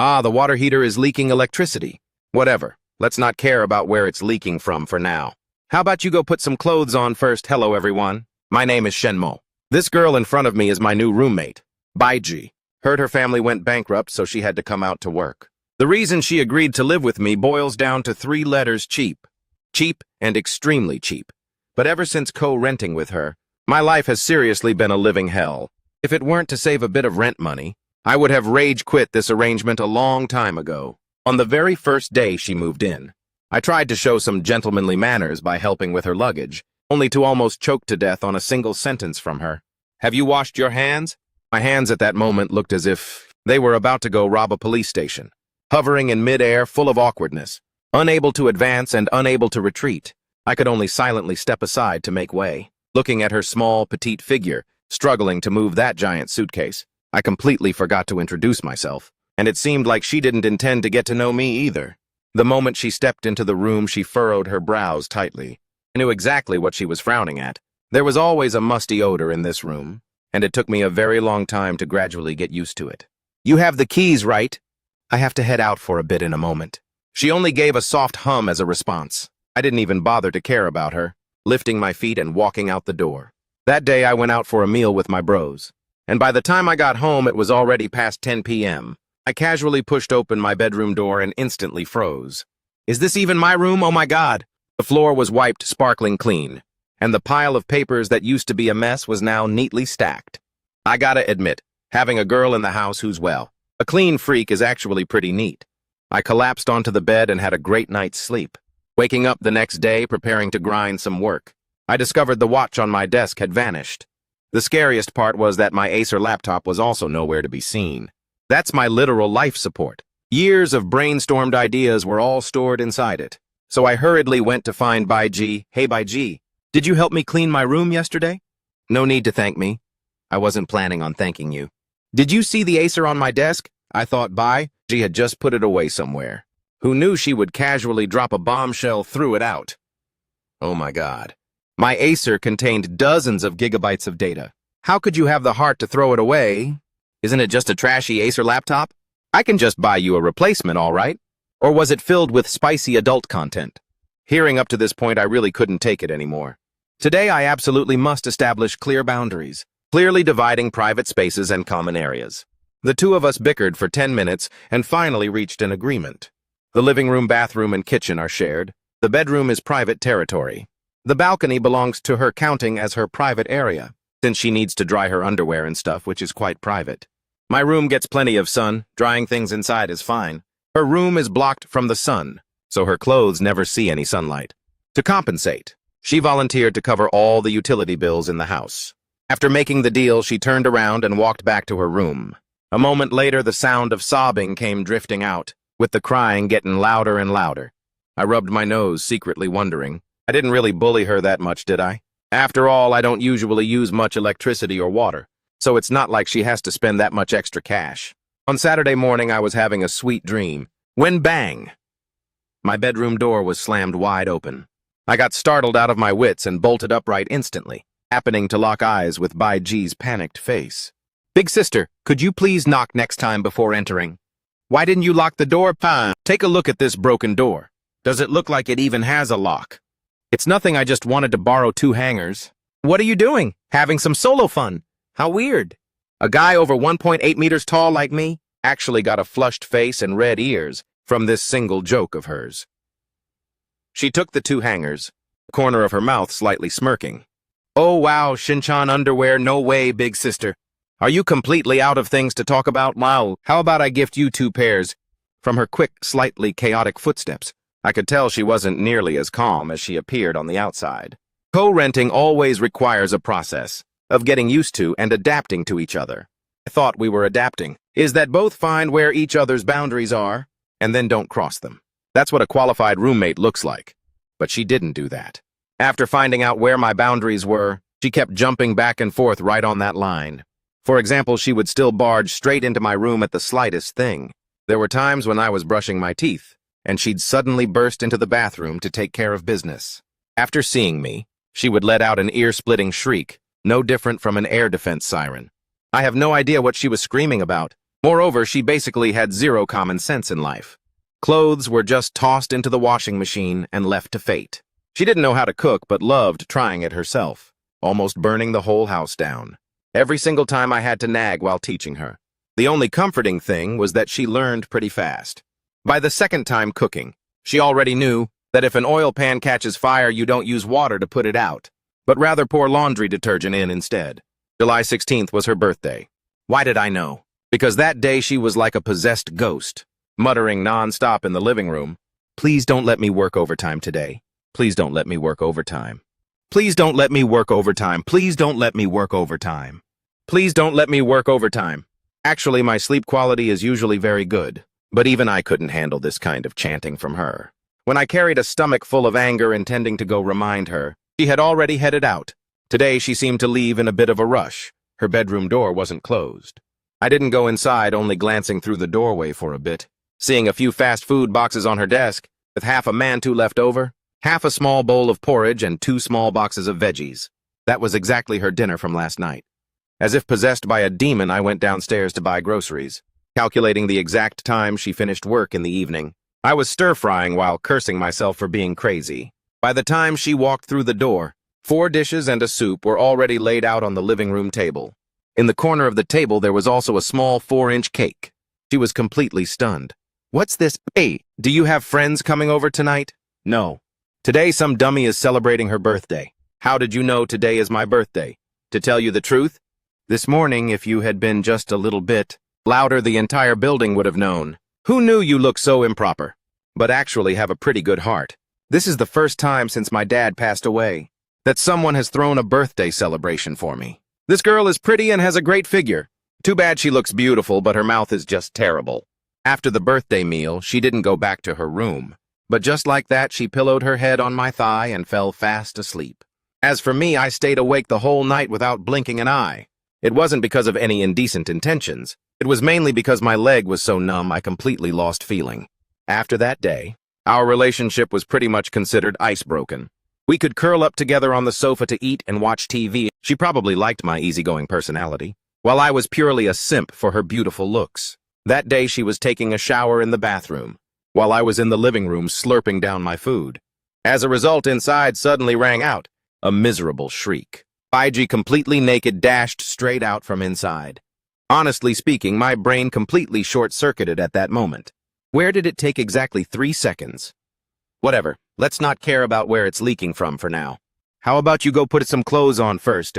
Ah, the water heater is leaking electricity. Whatever. Let's not care about where it's leaking from for now. How about you go put some clothes on first? Hello, everyone. My name is Shenmo. This girl in front of me is my new roommate, Baiji. Heard her family went bankrupt, so she had to come out to work. The reason she agreed to live with me boils down to 3 letters: cheap. Cheap and extremely cheap. But ever since co-renting with her, my life has seriously been a living hell. If it weren't to save a bit of rent money, I would have rage quit this arrangement a long time ago. On the very first day she moved in, I tried to show some gentlemanly manners by helping with her luggage, only to almost choke to death on a single sentence from her. Have you washed your hands? My hands at that moment looked as if they were about to go rob a police station, hovering in midair, full of awkwardness. Unable to advance and unable to retreat, I could only silently step aside to make way. Looking at her small, petite figure, struggling to move that giant suitcase, I completely forgot to introduce myself, and it seemed like she didn't intend to get to know me either. The moment she stepped into the room, she furrowed her brows tightly. I knew exactly what she was frowning at. There was always a musty odor in this room, and it took me a very long time to gradually get used to it. You have the keys, right? I have to head out for a bit in a moment. She only gave a soft hum as a response. I didn't even bother to care about her, lifting my feet and walking out the door. That day I went out for a meal with my bros, and by the time I got home it was already past 10 p.m. I casually pushed open my bedroom door and instantly froze. Is this even my room? Oh my God! The floor was wiped sparkling clean, and the pile of papers that used to be a mess was now neatly stacked. I gotta admit, having a girl in the house who's, well, a clean freak is actually pretty neat. I collapsed onto the bed and had a great night's sleep. Waking up the next day, preparing to grind some work, I discovered the watch on my desk had vanished. The scariest part was that my Acer laptop was also nowhere to be seen. That's my literal life support. Years of brainstormed ideas were all stored inside it. So I hurriedly went to find Baiji. Hey Baiji, did you help me clean my room yesterday? No need to thank me. I wasn't planning on thanking you. Did you see the Acer on my desk? I thought Baiji had just put it away somewhere. Who knew she would casually drop a bombshell, threw it out. Oh my God. My Acer contained dozens of gigabytes of data. How could you have the heart to throw it away? Isn't it just a trashy Acer laptop? I can just buy you a replacement, all right? Or was it filled with spicy adult content? Hearing up to this point, I really couldn't take it anymore. Today, I absolutely must establish clear boundaries, clearly dividing private spaces and common areas. The two of us bickered for 10 minutes and finally reached an agreement. The living room, bathroom, and kitchen are shared. The bedroom is private territory. The balcony belongs to her, counting as her private area, since she needs to dry her underwear and stuff, which is quite private. My room gets plenty of sun. Drying things inside is fine. Her room is blocked from the sun, so her clothes never see any sunlight. To compensate, she volunteered to cover all the utility bills in the house. After making the deal, she turned around and walked back to her room. A moment later, the sound of sobbing came drifting out, with the crying getting louder and louder. I rubbed my nose, secretly wondering. I didn't really bully her that much, did I? After all, I don't usually use much electricity or water, so it's not like she has to spend that much extra cash. On Saturday morning, I was having a sweet dream, when bang! My bedroom door was slammed wide open. I got startled out of my wits and bolted upright instantly, happening to lock eyes with Baiji's panicked face. Big sister, could you please knock next time before entering? Why didn't you lock the door, pa? Take a look at this broken door. Does it look like it even has a lock? It's nothing, I just wanted to borrow 2 hangers. What are you doing? Having some solo fun. How weird. A guy over 1.8 meters tall like me actually got a flushed face and red ears from this single joke of hers. She took the 2 hangers, the corner of her mouth slightly smirking. Oh wow, Shinchan underwear, no way, big sister. Are you completely out of things to talk about? Wow, how about I gift you 2 pairs? From her quick, slightly chaotic footsteps, I could tell she wasn't nearly as calm as she appeared on the outside. Co-renting always requires a process of getting used to and adapting to each other. I thought we were adapting. Is that both find where each other's boundaries are, and then don't cross them. That's what a qualified roommate looks like. But she didn't do that. After finding out where my boundaries were, she kept jumping back and forth right on that line. For example, she would still barge straight into my room at the slightest thing. There were times when I was brushing my teeth, and she'd suddenly burst into the bathroom to take care of business. After seeing me, she would let out an ear-splitting shriek, no different from an air defense siren. I have no idea what she was screaming about, Moreover, she basically had zero common sense in life. Clothes were just tossed into the washing machine and left to fate. She didn't know how to cook but loved trying it herself, almost burning the whole house down. Every single time I had to nag while teaching her. The only comforting thing was that she learned pretty fast. By the second time cooking, she already knew that if an oil pan catches fire, you don't use water to put it out, but rather pour laundry detergent in instead. July 16th was her birthday. Why did I know? Because that day she was like a possessed ghost, muttering non-stop in the living room, "Please don't let me work overtime today. Please don't let me work overtime. Please don't let me work overtime. Please don't let me work overtime. Please don't let me work overtime." Actually, my sleep quality is usually very good, but even I couldn't handle this kind of chanting from her. When I carried a stomach full of anger intending to go remind her, she had already headed out. Today she seemed to leave in a bit of a rush. Her bedroom door wasn't closed. I didn't go inside, only glancing through the doorway for a bit, seeing a few fast food boxes on her desk, with half a mantou left over, half a small bowl of porridge, and 2 small boxes of veggies. That was exactly her dinner from last night. As if possessed by a demon, I went downstairs to buy groceries. Calculating the exact time she finished work in the evening, I was stir-frying while cursing myself for being crazy. By the time she walked through the door, 4 dishes and a soup were already laid out on the living room table. In the corner of the table, there was also a small 4-inch cake. She was completely stunned. "What's this? Hey, do you have friends coming over tonight?" "No. Today some dummy is celebrating her birthday." "How did you know today is my birthday?" "To tell you the truth, this morning, if you had been just a little bit louder, the entire building would have known." "Who knew you look so improper? But actually have a pretty good heart. This is the first time since my dad passed away that someone has thrown a birthday celebration for me. This girl is pretty and has a great figure. Too bad she looks beautiful, but her mouth is just terrible." After the birthday meal, she didn't go back to her room, but just like that, she pillowed her head on my thigh and fell fast asleep. As for me, I stayed awake the whole night without blinking an eye. It wasn't because of any indecent intentions. It was mainly because my leg was so numb I completely lost feeling. After that day, our relationship was pretty much considered ice-broken. We could curl up together on the sofa to eat and watch TV. She probably liked my easygoing personality, while I was purely a simp for her beautiful looks. That day she was taking a shower in the bathroom, while I was in the living room slurping down my food. As a result, inside suddenly rang out a miserable shriek. Baiji, completely naked, dashed straight out from inside. Honestly speaking, my brain completely short-circuited at that moment. Where did it take exactly 3 seconds? Whatever, let's not care about where it's leaking from for now. How about you go put some clothes on first?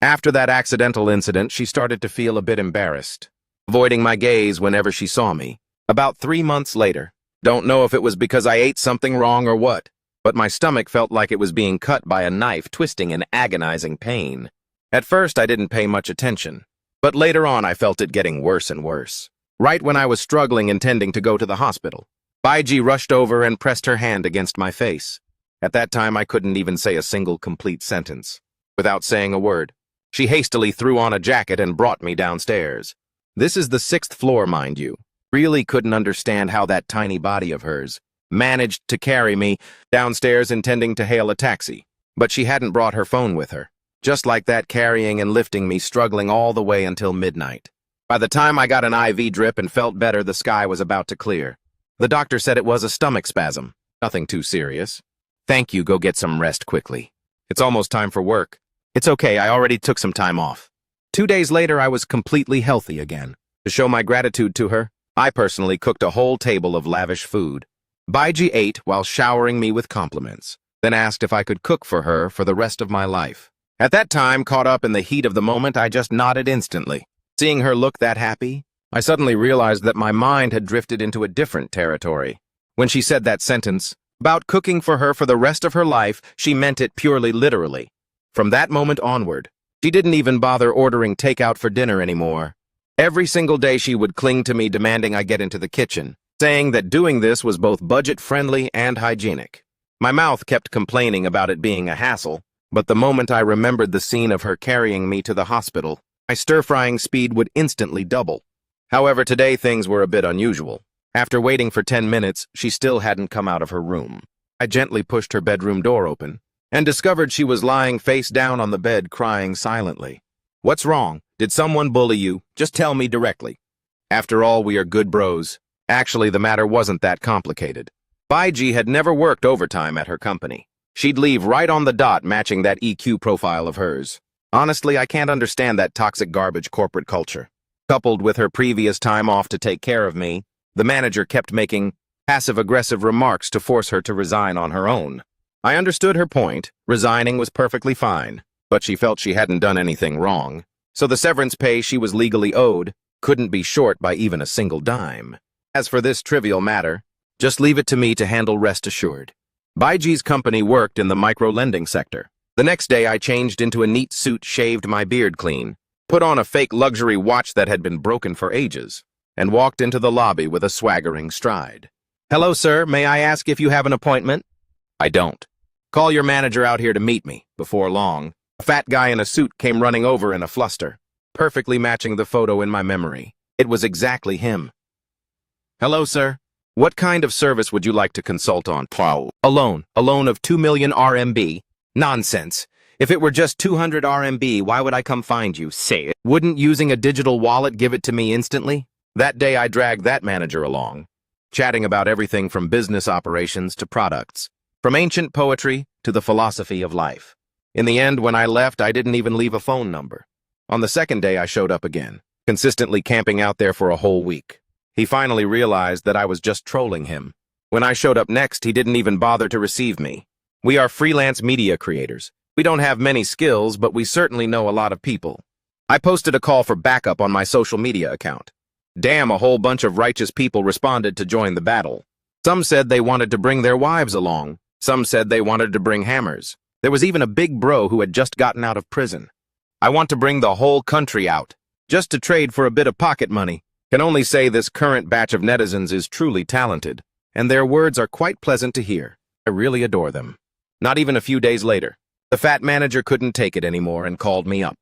After that accidental incident, she started to feel a bit embarrassed, avoiding my gaze whenever she saw me. About 3 months later, don't know if it was because I ate something wrong or what, but my stomach felt like it was being cut by a knife, twisting in agonizing pain. At first, I didn't pay much attention, but later on I felt it getting worse and worse. Right when I was struggling, intending to go to the hospital, Baiji rushed over and pressed her hand against my face. At that time, I couldn't even say a single complete sentence. Without saying a word, she hastily threw on a jacket and brought me downstairs. This is the 6th floor, mind you. Really couldn't understand how that tiny body of hers managed to carry me downstairs, intending to hail a taxi. But she hadn't brought her phone with her. Just like that, carrying and lifting me, struggling all the way until midnight. By the time I got an IV drip and felt better, the sky was about to clear. The doctor said it was a stomach spasm. Nothing too serious. "Thank you, go get some rest quickly. It's almost time for work." "It's okay, I already took some time off." 2 days later, I was completely healthy again. To show my gratitude to her, I personally cooked a whole table of lavish food. Baiji ate while showering me with compliments, then asked if I could cook for her for the rest of my life. At that time, caught up in the heat of the moment, I just nodded instantly. Seeing her look that happy, I suddenly realized that my mind had drifted into a different territory. When she said that sentence about cooking for her for the rest of her life, she meant it purely literally. From that moment onward, she didn't even bother ordering takeout for dinner anymore. Every single day she would cling to me, demanding I get into the kitchen, saying that doing this was both budget-friendly and hygienic. My mouth kept complaining about it being a hassle, but the moment I remembered the scene of her carrying me to the hospital, my stir-frying speed would instantly double. However, today things were a bit unusual. After waiting for 10 minutes, she still hadn't come out of her room. I gently pushed her bedroom door open and discovered she was lying face down on the bed, crying silently. "What's wrong? Did someone bully you? Just tell me directly." After all, we are good bros. Actually, the matter wasn't that complicated. Baiji had never worked overtime at her company. She'd leave right on the dot, matching that EQ profile of hers. Honestly, I can't understand that toxic garbage corporate culture. Coupled with her previous time off to take care of me, the manager kept making passive-aggressive remarks to force her to resign on her own. I understood her point. Resigning was perfectly fine, but she felt she hadn't done anything wrong. So the severance pay she was legally owed couldn't be short by even a single dime. As for this trivial matter, just leave it to me to handle, rest assured. Baiji's company worked in the micro-lending sector. The next day I changed into a neat suit, shaved my beard clean, put on a fake luxury watch that had been broken for ages, and walked into the lobby with a swaggering stride. "Hello, sir. May I ask if you have an appointment?" "I don't." "Call your manager out here to meet me." Before long, a fat guy in a suit came running over in a fluster, perfectly matching the photo in my memory. It was exactly him. "Hello, sir. What kind of service would you like to consult on?" A loan of 2 million RMB. Nonsense. If it were just 200 RMB, why would I come find you? Say it. Wouldn't using a digital wallet give it to me instantly? That day I dragged that manager along, chatting about everything from business operations to products, from ancient poetry to the philosophy of life. In the end, when I left, I didn't even leave a phone number. On the second day, I showed up again, consistently camping out there for a whole week. He finally realized that I was just trolling him. When I showed up next, he didn't even bother to receive me. We are freelance media creators. We don't have many skills, but we certainly know a lot of people. I posted a call for backup on my social media account. Damn, a whole bunch of righteous people responded to join the battle. Some said they wanted to bring their wives along. Some said they wanted to bring hammers. There was even a big bro who had just gotten out of prison. I want to bring the whole country out, just to trade for a bit of pocket money. Can only say this current batch of netizens is truly talented, and their words are quite pleasant to hear. I really adore them. Not even a few days later, the fat manager couldn't take it anymore and called me up.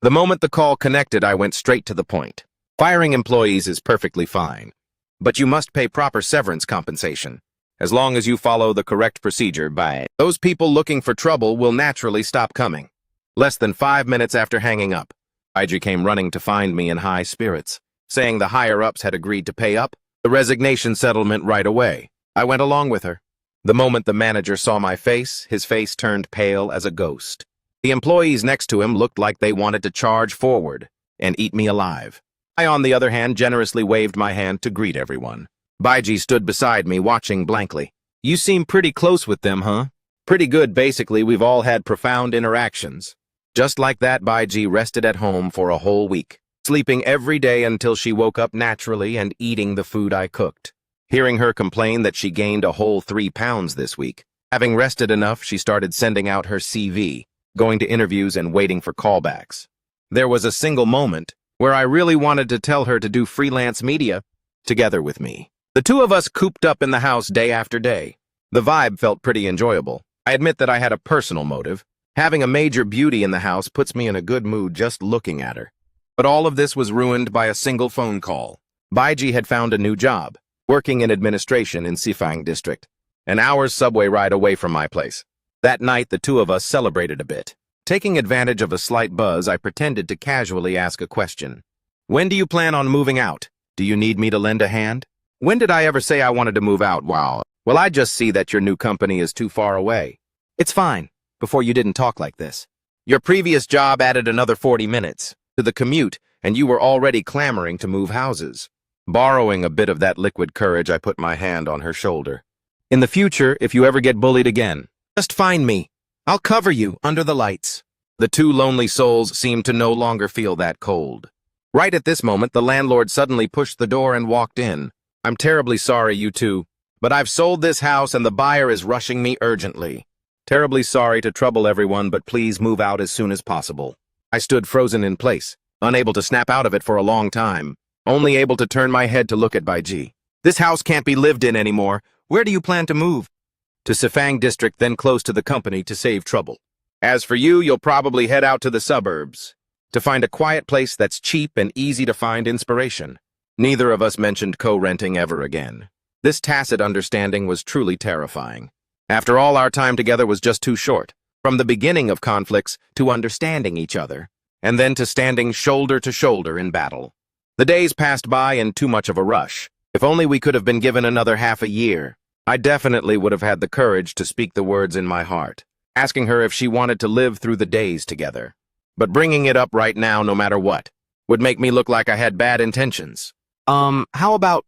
The moment the call connected, I went straight to the point. Firing employees is perfectly fine, but you must pay proper severance compensation. As long as you follow the correct procedure, those people looking for trouble will naturally stop coming. Less than 5 minutes after hanging up, Baiji came running to find me in high spirits, saying the higher-ups had agreed to pay up the resignation settlement right away. I went along with her. The moment the manager saw my face, his face turned pale as a ghost. The employees next to him looked like they wanted to charge forward and eat me alive. I, on the other hand, generously waved my hand to greet everyone. Baiji stood beside me, watching blankly. "You seem pretty close with them, huh?" "Pretty good, basically. We've all had profound interactions." Just like that, Baiji rested at home for a whole week, sleeping every day until she woke up naturally and eating the food I cooked. Hearing her complain that she gained a whole 3 pounds this week, having rested enough, she started sending out her CV, going to interviews and waiting for callbacks. There was a single moment where I really wanted to tell her to do freelance media together with me. The two of us cooped up in the house day after day. The vibe felt pretty enjoyable. I admit that I had a personal motive. Having a major beauty in the house puts me in a good mood just looking at her. But all of this was ruined by a single phone call. Baiji had found a new job, working in administration in Sifang district, an hour's subway ride away from my place. That night, the two of us celebrated a bit. Taking advantage of a slight buzz, I pretended to casually ask a question. "When do you plan on moving out? Do you need me to lend a hand?" "When did I ever say I wanted to move out?" "Wow. Well, I just see that your new company is too far away." "It's fine. Before you didn't talk like this. Your previous job added another 40 minutes to the commute, and you were already clamoring to move houses." Borrowing a bit of that liquid courage, I put my hand on her shoulder. "In the future, if you ever get bullied again, just find me. I'll cover you under the lights." The two lonely souls seemed to no longer feel that cold. Right at this moment, the landlord suddenly pushed the door and walked in. "I'm terribly sorry, you two, but I've sold this house and the buyer is rushing me urgently. Terribly sorry to trouble everyone, but please move out as soon as possible." I stood frozen in place, unable to snap out of it for a long time, only able to turn my head to look at Baiji. "This house can't be lived in anymore. Where do you plan to move?" "To Sifang district, then close to the company to save trouble. As for you, you'll probably head out to the suburbs to find a quiet place that's cheap and easy to find inspiration." Neither of us mentioned co-renting ever again. This tacit understanding was truly terrifying. After all, our time together was just too short, from the beginning of conflicts to understanding each other, and then to standing shoulder to shoulder in battle. The days passed by in too much of a rush. If only we could have been given another half a year. I definitely would have had the courage to speak the words in my heart, asking her if she wanted to live through the days together. But bringing it up right now, no matter what, would make me look like I had bad intentions. How about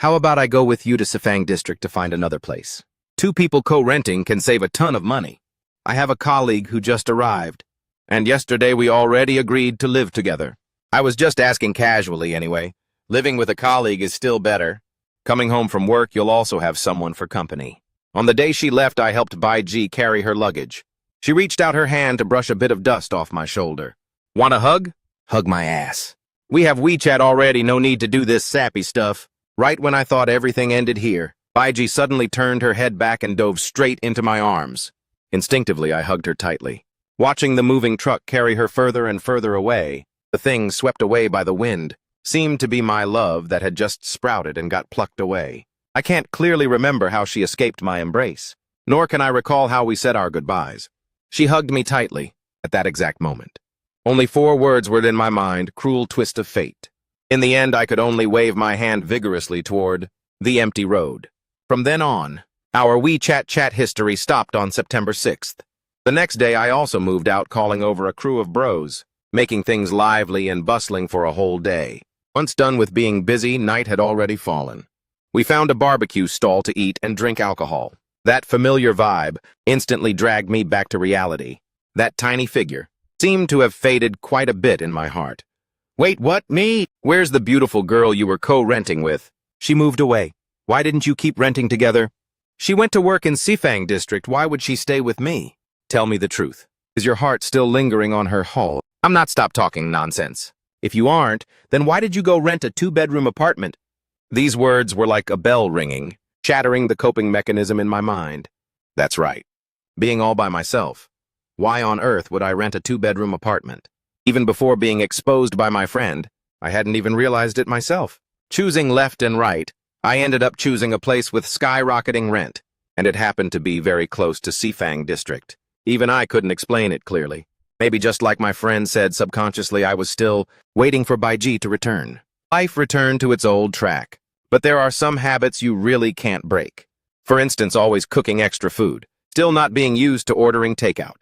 I go with you to Sifang District to find another place? 2 people co-renting can save a ton of money. I have a colleague who just arrived, and yesterday we already agreed to live together. I was just asking casually anyway. Living with a colleague is still better. Coming home from work, you'll also have someone for company. On the day she left, I helped Bai Ji carry her luggage. She reached out her hand to brush a bit of dust off my shoulder. Want a hug? Hug my ass. We have WeChat already, no need to do this sappy stuff. Right when I thought everything ended here, Bai Ji suddenly turned her head back and dove straight into my arms. Instinctively, I hugged her tightly. Watching the moving truck carry her further and further away, the thing swept away by the wind, seemed to be my love that had just sprouted and got plucked away. I can't clearly remember how she escaped my embrace, nor can I recall how we said our goodbyes. She hugged me tightly at that exact moment. Only 4 words were in my mind, cruel twist of fate. In the end, I could only wave my hand vigorously toward the empty road. From then on, our WeChat chat history stopped on September 6th. The next day, I also moved out calling over a crew of bros, making things lively and bustling for a whole day. Once done with being busy, night had already fallen. We found a barbecue stall to eat and drink alcohol. That familiar vibe instantly dragged me back to reality. That tiny figure seemed to have faded quite a bit in my heart. Wait, what? Me? Where's the beautiful girl you were co-renting with? She moved away. Why didn't you keep renting together? She went to work in Sifang District. Why would she stay with me? Tell me the truth. Is your heart still lingering on her hull? I'm not stop talking nonsense. If you aren't, then why did you go rent a 2-bedroom apartment? These words were like a bell ringing, shattering the coping mechanism in my mind. That's right. Being all by myself. Why on earth would I rent a 2-bedroom apartment? Even before being exposed by my friend, I hadn't even realized it myself. Choosing left and right, I ended up choosing a place with skyrocketing rent, and it happened to be very close to Sifang District. Even I couldn't explain it clearly. Maybe just like my friend said, subconsciously I was still waiting for Bai Ji to return. Life returned to its old track, but there are some habits you really can't break. For instance, always cooking extra food, still not being used to ordering takeout.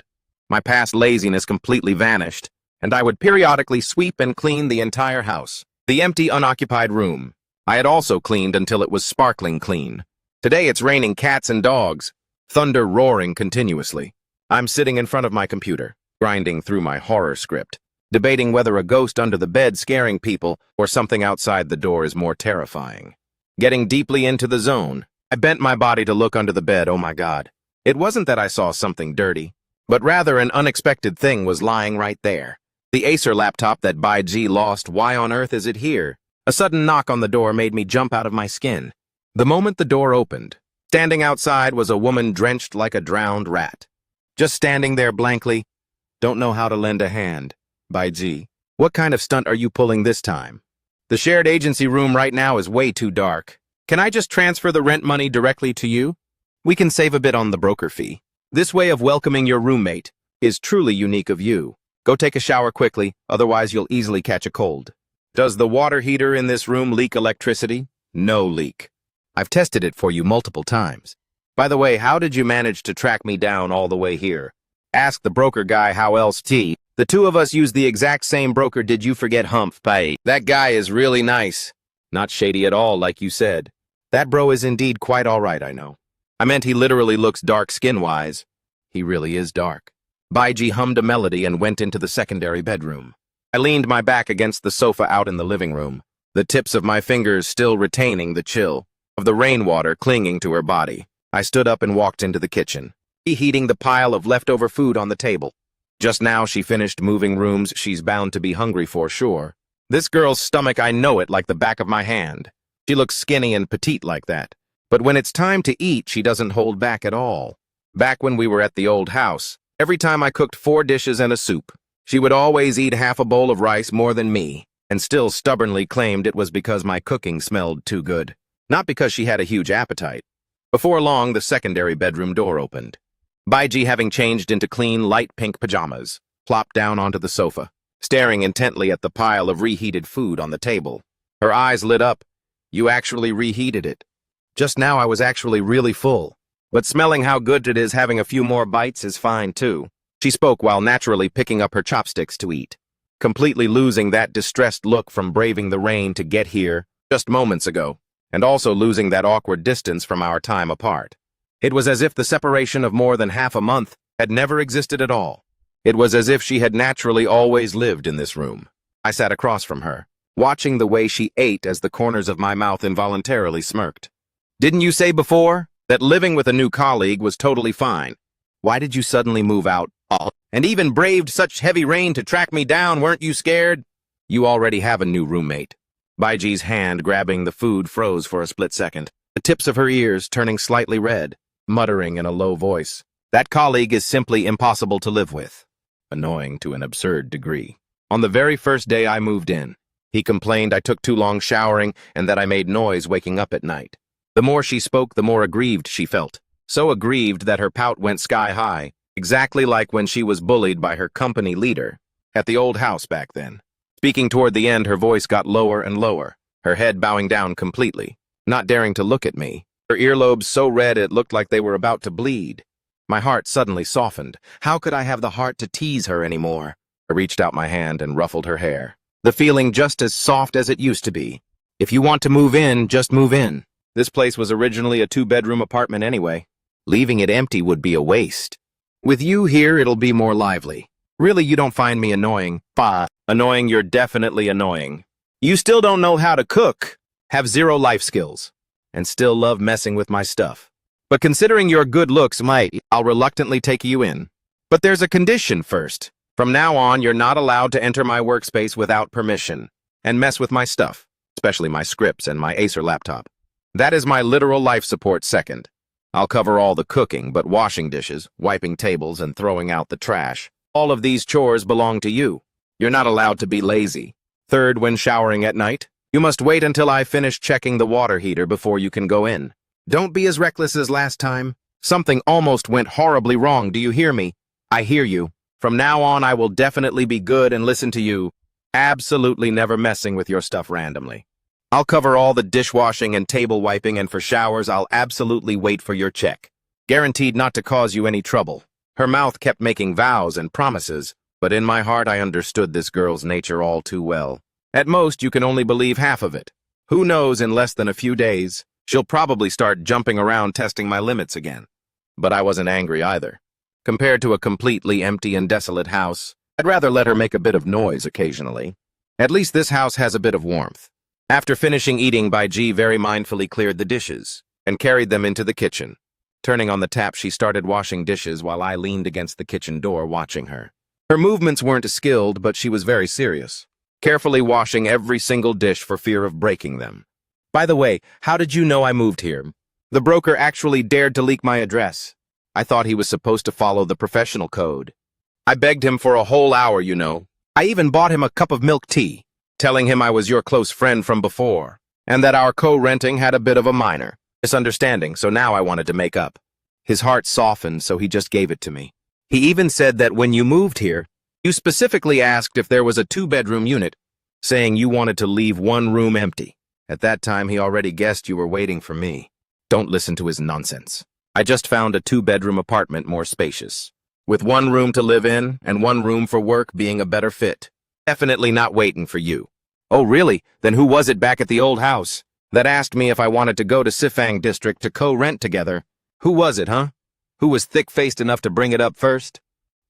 My past laziness completely vanished, and I would periodically sweep and clean the entire house. The empty, unoccupied room I had also cleaned until it was sparkling clean. Today it's raining cats and dogs, thunder roaring continuously. I'm sitting in front of my computer, grinding through my horror script, debating whether a ghost under the bed scaring people or something outside the door is more terrifying. Getting deeply into the zone, I bent my body to look under the bed. Oh my God. It wasn't that I saw something dirty, but rather an unexpected thing was lying right there. The Acer laptop that Bai Ji lost. Why on earth is it here? A sudden knock on the door made me jump out of my skin. The moment the door opened, standing outside was a woman drenched like a drowned rat. Just standing there blankly. Don't know how to lend a hand. Bai Ji, what kind of stunt are you pulling this time? The shared agency room right now is way too dark. Can I just transfer the rent money directly to you? We can save a bit on the broker fee. This way of welcoming your roommate is truly unique of you. Go take a shower quickly, otherwise you'll easily catch a cold. Does the water heater in this room leak electricity? No leak. I've tested it for you multiple times. By the way, how did you manage to track me down all the way here? Ask the broker guy how else. The 2 of us use the exact same broker. Did you forget Humph Pai? That guy is really nice. Not shady at all, like you said. That bro is indeed quite all right, I know. I meant he literally looks dark skin-wise. He really is dark. Bai Ji hummed a melody and went into the secondary bedroom. I leaned my back against the sofa out in the living room, the tips of my fingers still retaining the chill of the rainwater clinging to her body. I stood up and walked into the kitchen, heating the pile of leftover food on the table. Just now she finished moving rooms. She's bound to be hungry for sure. This girl's stomach, I know it like the back of my hand. She looks skinny and petite like that. But when it's time to eat, she doesn't hold back at all. Back when we were at the old house, every time I cooked 4 dishes and a soup, she would always eat half a bowl of rice more than me, and still stubbornly claimed it was because my cooking smelled too good, not because she had a huge appetite. Before long, the secondary bedroom door opened. Bai Ji, having changed into clean, light pink pajamas, plopped down onto the sofa, staring intently at the pile of reheated food on the table. Her eyes lit up. You actually reheated it. Just now I was actually really full. But smelling how good it is having a few more bites is fine too. She spoke while naturally picking up her chopsticks to eat, completely losing that distressed look from braving the rain to get here just moments ago, and also losing that awkward distance from our time apart. It was as if the separation of more than half a month had never existed at all. It was as if she had naturally always lived in this room. I sat across from her, watching the way she ate as the corners of my mouth involuntarily smirked. Didn't you say before that living with a new colleague was totally fine? Why did you suddenly move out? And even braved such heavy rain to track me down, weren't you scared? You already have a new roommate. Baiji's hand grabbing the food froze for a split second, the tips of her ears turning slightly red, muttering in a low voice. That colleague is simply impossible to live with. Annoying to an absurd degree. On the very first day I moved in, he complained I took too long showering and that I made noise waking up at night. The more she spoke, the more aggrieved she felt. So aggrieved that her pout went sky high, exactly like when she was bullied by her company leader at the old house back then. Speaking toward the end, her voice got lower and lower, her head bowing down completely, not daring to look at me, her earlobes so red it looked like they were about to bleed. My heart suddenly softened. How could I have the heart to tease her anymore? I reached out my hand and ruffled her hair, the feeling just as soft as it used to be. If you want to move in, just move in. This place was originally a 2-bedroom apartment anyway. Leaving it empty would be a waste. With you here, it'll be more lively. Really, you don't find me annoying. Annoying, you're definitely annoying. You still don't know how to cook, have 0 life skills, and still love messing with my stuff. But considering your good looks, I'll reluctantly take you in. But there's a condition first. From now on, you're not allowed to enter my workspace without permission and mess with my stuff, especially my scripts and my Acer laptop. That is my literal life support second. I'll cover all the cooking, but washing dishes, wiping tables, and throwing out the trash. All of these chores belong to you. You're not allowed to be lazy. Third, when showering at night, you must wait until I finish checking the water heater before you can go in. Don't be as reckless as last time. Something almost went horribly wrong, do you hear me? I hear you. From now on, I will definitely be good and listen to you. Absolutely never messing with your stuff randomly. I'll cover all the dishwashing and table wiping, and for showers, I'll absolutely wait for your check. Guaranteed not to cause you any trouble. Her mouth kept making vows and promises, but in my heart I understood this girl's nature all too well. At most, you can only believe half of it. Who knows, in less than a few days, she'll probably start jumping around testing my limits again. But I wasn't angry either. Compared to a completely empty and desolate house, I'd rather let her make a bit of noise occasionally. At least this house has a bit of warmth. After finishing eating, Baiji very mindfully cleared the dishes and carried them into the kitchen. Turning on the tap, she started washing dishes while I leaned against the kitchen door watching her. Her movements weren't skilled, but she was very serious, carefully washing every single dish for fear of breaking them. By the way, how did you know I moved here? The broker actually dared to leak my address. I thought he was supposed to follow the professional code. I begged him for a whole hour, you know. I even bought him a cup of milk tea, telling him I was your close friend from before, and that our co-renting had a bit of a minor misunderstanding, so now I wanted to make up. His heart softened, so he just gave it to me. He even said that when you moved here, you specifically asked if there was a 2-bedroom unit, saying you wanted to leave one room empty. At that time, he already guessed you were waiting for me. Don't listen to his nonsense. I just found a 2-bedroom apartment more spacious, with 1 room to live in and 1 room for work being a better fit. Definitely not waiting for you. Oh, really? Then who was it back at the old house that asked me if I wanted to go to Sifang district to co-rent together? Who was it, huh? Who was thick-faced enough to bring it up first?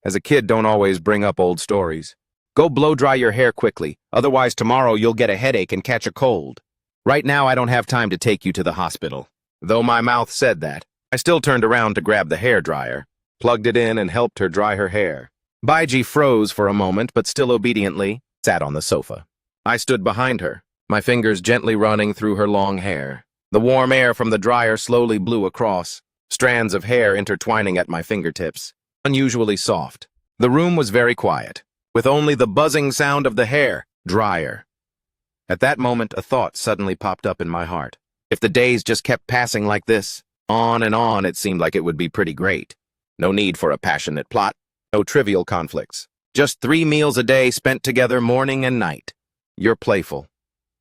As a kid, don't always bring up old stories. Go blow-dry your hair quickly, otherwise tomorrow you'll get a headache and catch a cold. Right now, I don't have time to take you to the hospital. Though my mouth said that, I still turned around to grab the hairdryer, plugged it in, and helped her dry her hair. Baiji froze for a moment, but still obediently sat on the sofa. I stood behind her, my fingers gently running through her long hair. The warm air from the dryer slowly blew across, strands of hair intertwining at my fingertips, unusually soft. The room was very quiet, with only the buzzing sound of the hair dryer. At that moment, a thought suddenly popped up in my heart. If the days just kept passing like this, on and on, it seemed like it would be pretty great. No need for a passionate plot, no trivial conflicts. Just 3 meals a day spent together morning and night. You're playful.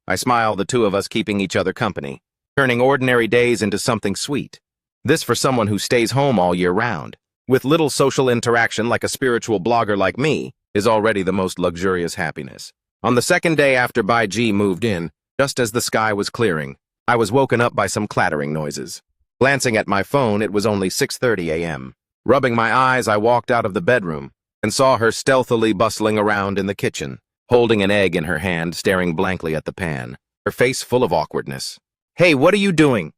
I smile, the two of us keeping each other company, turning ordinary days into something sweet. This for someone who stays home all year round, with little social interaction like a spiritual blogger like me, is already the most luxurious happiness. On the second day after Bai Ji moved in, just as the sky was clearing, I was woken up by some clattering noises. Glancing at my phone, it was only 6:30 a.m. Rubbing my eyes, I walked out of the bedroom and saw her stealthily bustling around in the kitchen, holding an egg in her hand, staring blankly at the pan, her face full of awkwardness. "Hey, what are you doing?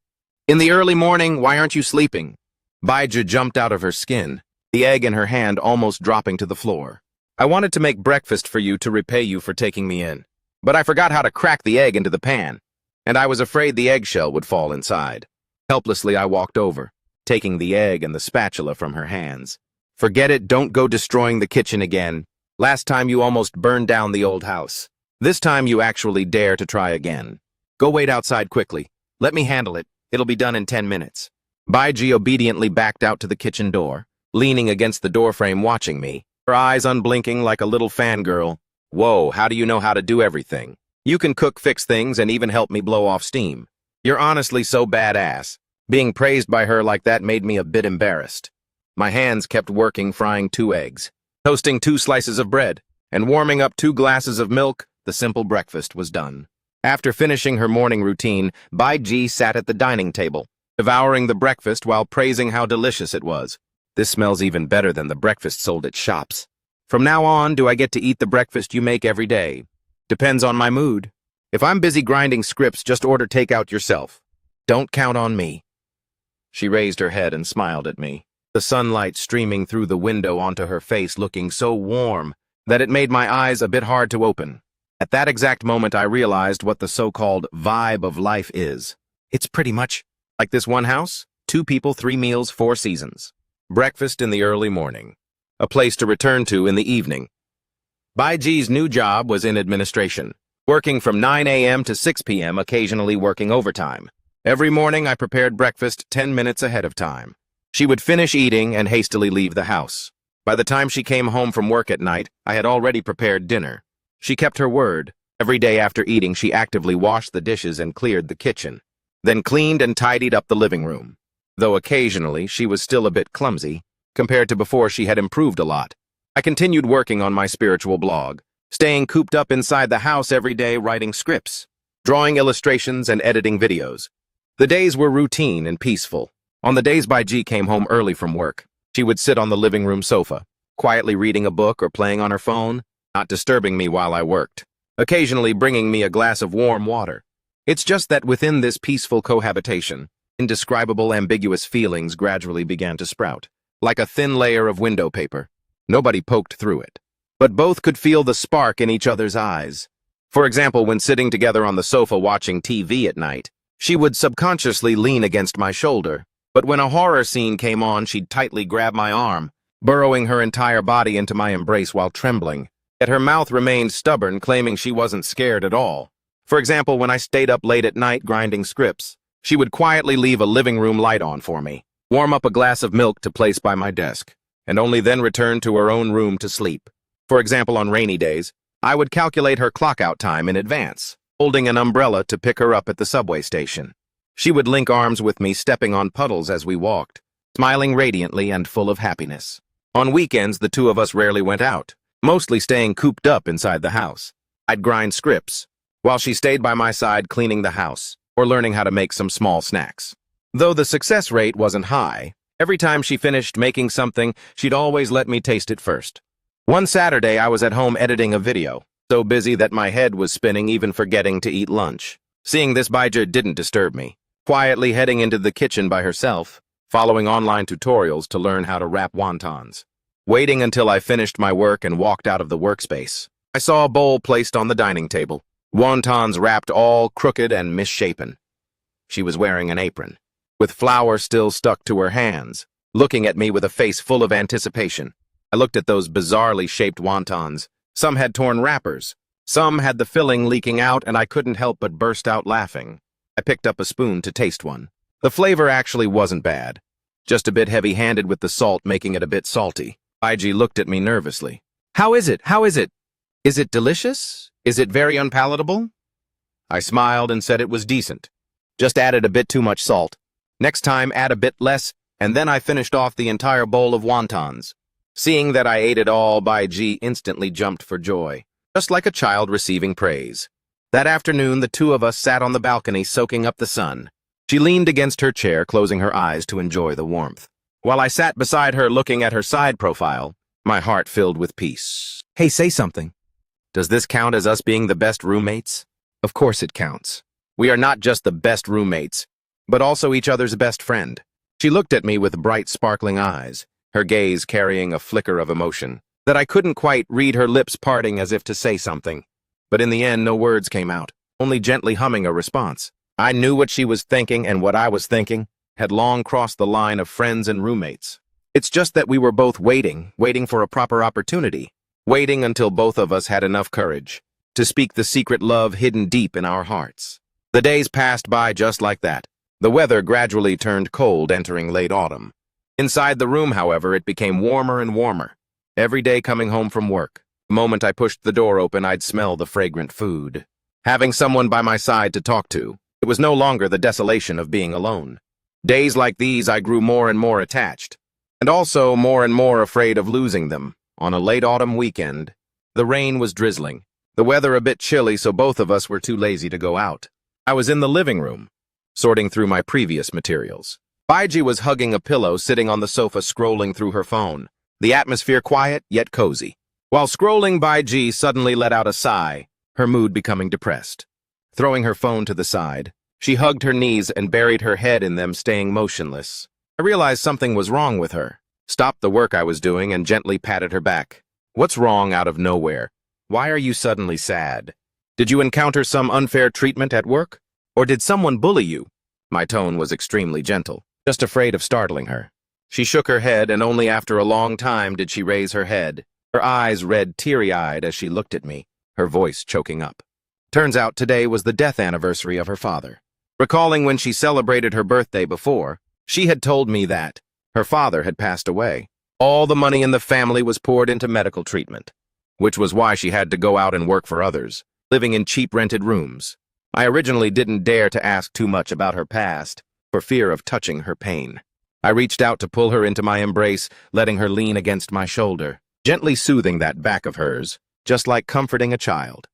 In the early morning, why aren't you sleeping?" Baiju jumped out of her skin, the egg in her hand almost dropping to the floor. "I wanted to make breakfast for you to repay you for taking me in, but I forgot how to crack the egg into the pan, and I was afraid the eggshell would fall inside." Helplessly, I walked over, taking the egg and the spatula from her hands. "Forget it, don't go destroying the kitchen again. Last time you almost burned down the old house. This time you actually dare to try again. Go wait outside quickly. Let me handle it. It'll be done in 10 minutes. Baiji obediently backed out to the kitchen door, leaning against the doorframe watching me, her eyes unblinking like a little fangirl. "Whoa, how do you know how to do everything? You can cook, fix things, and even help me blow off steam. You're honestly so badass." Being praised by her like that made me a bit embarrassed. My hands kept working, frying 2 eggs, toasting 2 slices of bread, and warming up 2 glasses of milk. The simple breakfast was done. After finishing her morning routine, Bai Ji sat at the dining table, devouring the breakfast while praising how delicious it was. "This smells even better than the breakfast sold at shops. From now on, do I get to eat the breakfast you make every day? Depends on my mood. If I'm busy grinding scripts, just order takeout yourself. Don't count on me." She raised her head and smiled at me, the sunlight streaming through the window onto her face, looking so warm that it made my eyes a bit hard to open. At that exact moment, I realized what the so-called vibe of life is. It's pretty much like this one house, 2 people, 3 meals, 4 seasons. Breakfast in the early morning, a place to return to in the evening. Baiji's new job was in administration, working from 9 a.m. to 6 p.m., occasionally working overtime. Every morning, I prepared breakfast 10 minutes ahead of time. She would finish eating and hastily leave the house. By the time she came home from work at night, I had already prepared dinner. She kept her word. Every day after eating, she actively washed the dishes and cleared the kitchen, then cleaned and tidied up the living room. Though occasionally, she was still a bit clumsy. Compared to before, she had improved a lot. I continued working on my spiritual blog, staying cooped up inside the house every day, writing scripts, drawing illustrations, and editing videos. The days were routine and peaceful. On the days Baiji came home early from work, she would sit on the living room sofa, quietly reading a book or playing on her phone, not disturbing me while I worked, occasionally bringing me a glass of warm water. It's just that within this peaceful cohabitation, indescribable ambiguous feelings gradually began to sprout, like a thin layer of window paper. Nobody poked through it, but both could feel the spark in each other's eyes. For example, when sitting together on the sofa watching TV at night, she would subconsciously lean against my shoulder, but when a horror scene came on, she'd tightly grab my arm, burrowing her entire body into my embrace while trembling. Yet her mouth remained stubborn, claiming she wasn't scared at all. For example, when I stayed up late at night grinding scripts, she would quietly leave a living room light on for me, warm up a glass of milk to place by my desk, and only then return to her own room to sleep. For example, on rainy days, I would calculate her clock-out time in advance, holding an umbrella to pick her up at the subway station. She would link arms with me, stepping on puddles as we walked, smiling radiantly and full of happiness. On weekends, the two of us rarely went out, mostly staying cooped up inside the house. I'd grind scripts, while she stayed by my side cleaning the house, or learning how to make some small snacks. Though the success rate wasn't high, every time she finished making something, she'd always let me taste it first. One Saturday, I was at home editing a video, so busy that my head was spinning, even forgetting to eat lunch. Seeing this, Baija didn't disturb me, quietly heading into the kitchen by herself, following online tutorials to learn how to wrap wontons. Waiting until I finished my work and walked out of the workspace, I saw a bowl placed on the dining table, wontons wrapped all crooked and misshapen. She was wearing an apron, with flour still stuck to her hands, looking at me with a face full of anticipation. I looked at those bizarrely shaped wontons. Some had torn wrappers, some had the filling leaking out, and I couldn't help but burst out laughing. I picked up a spoon to taste one. The flavor actually wasn't bad, just a bit heavy-handed with the salt making it a bit salty. Baiji looked at me nervously. How is it? How is it? Is it delicious? Is it very unpalatable?" I smiled and said it was decent. Just added a bit too much salt. Next time, add a bit less, and then I finished off the entire bowl of wontons. Seeing that I ate it all, Baiji instantly jumped for joy, just like a child receiving praise. That afternoon, the two of us sat on the balcony soaking up the sun. She leaned against her chair, closing her eyes to enjoy the warmth. While I sat beside her looking at her side profile, my heart filled with peace. Hey, say something. Does this count as us being the best roommates? Of course it counts. We are not just the best roommates, but also each other's best friend. She looked at me with bright, sparkling eyes, her gaze carrying a flicker of emotion, that I couldn't quite read, her lips parting as if to say something. But in the end, no words came out, only gently humming a response. I knew what she was thinking, and what I was thinking had long crossed the line of friends and roommates. It's just that we were both waiting for a proper opportunity, waiting until both of us had enough courage to speak the secret love hidden deep in our hearts. The days passed by just like that. The weather gradually turned cold, entering late autumn. Inside the room, however, it became warmer and warmer. Every day coming home from work, the moment I pushed the door open, I'd smell the fragrant food. Having someone by my side to talk to, it was no longer the desolation of being alone. Days like these, I grew more and more attached, and also more and more afraid of losing them. On a late autumn weekend, the rain was drizzling, the weather a bit chilly, so both of us were too lazy to go out. I was in the living room, sorting through my previous materials. Baiji was hugging a pillow, sitting on the sofa, scrolling through her phone, the atmosphere quiet yet cozy. While scrolling, Baiji suddenly let out a sigh, her mood becoming depressed. Throwing her phone to the side, she hugged her knees and buried her head in them, staying motionless. I realized something was wrong with her, stopped the work I was doing, and gently patted her back. What's wrong out of nowhere? Why are you suddenly sad? Did you encounter some unfair treatment at work? Or did someone bully you? My tone was extremely gentle, just afraid of startling her. She shook her head, and only after a long time did she raise her head, her eyes red, teary-eyed as she looked at me, her voice choking up. Turns out today was the death anniversary of her father. Recalling when she celebrated her birthday before, she had told me that her father had passed away. All the money in the family was poured into medical treatment, which was why she had to go out and work for others, living in cheap rented rooms. I originally didn't dare to ask too much about her past, for fear of touching her pain. I reached out to pull her into my embrace, letting her lean against my shoulder, gently soothing that back of hers, just like comforting a child.